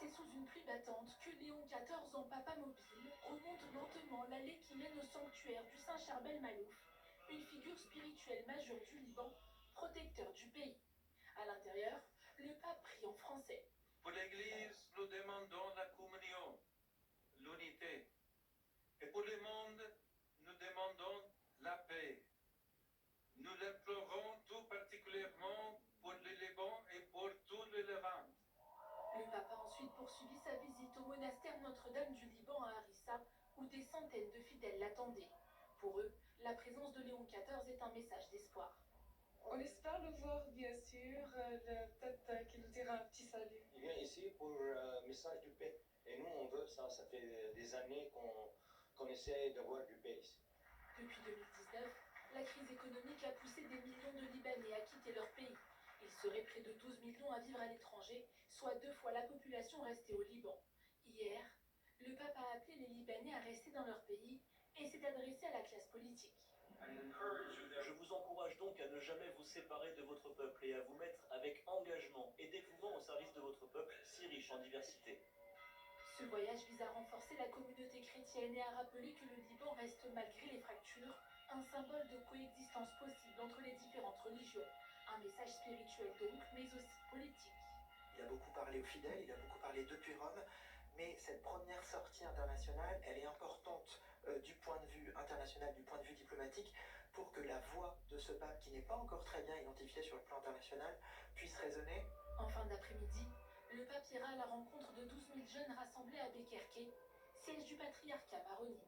C'est sous une pluie battante que Léon XIV en papa mobile remonte lentement l'allée qui mène au sanctuaire du Saint Charbel Malouf, une figure spirituelle majeure du Liban, protecteur du pays. À l'intérieur, le pape prie en français. Pour l'Église, nous demandons la communion, l'unité. Et pour le monde, nous demandons la paix. Nous l'implorons tout particulièrement pour le Liban et pour tout le Levant. Le pape a ensuite poursuivi sa visite au monastère Notre-Dame du Liban à Harissa, où des centaines de fidèles l'attendaient. Pour eux, la présence de Léon XIV est un message d'espoir. On espère le voir, bien sûr, peut-être qu'il nous dira un petit salut. Il vient ici pour un message de paix. Et nous, on veut ça. Ça fait des années qu'on essaie d'avoir du paix ici. Depuis 2019, la crise économique a poussé des millions de Libanais à quitter leur pays. Il serait près de 12 millions à vivre à l'étranger, soit 2 fois la population restée au Liban. Hier, le pape a appelé les Libanais à rester dans leur pays et s'est adressé à la classe politique. Je vous encourage donc à ne jamais vous séparer de votre peuple et à vous mettre avec engagement et dévouement au service de votre peuple, si riche en diversité. Ce voyage vise à renforcer la communauté chrétienne et à rappeler que le Liban reste, malgré les fractures, un symbole de coexistence possible entre les différentes religions. Un message spirituel donc, mais aussi politique. Il a beaucoup parlé aux fidèles, il a beaucoup parlé depuis Rome, mais cette première sortie internationale, elle est importante du point de vue international, du point de vue diplomatique, pour que la voix de ce pape, qui n'est pas encore très bien identifié sur le plan international, puisse résonner. En fin d'après-midi, le pape ira à la rencontre de 12 000 jeunes rassemblés à Bekerké, siège du patriarcat maronite.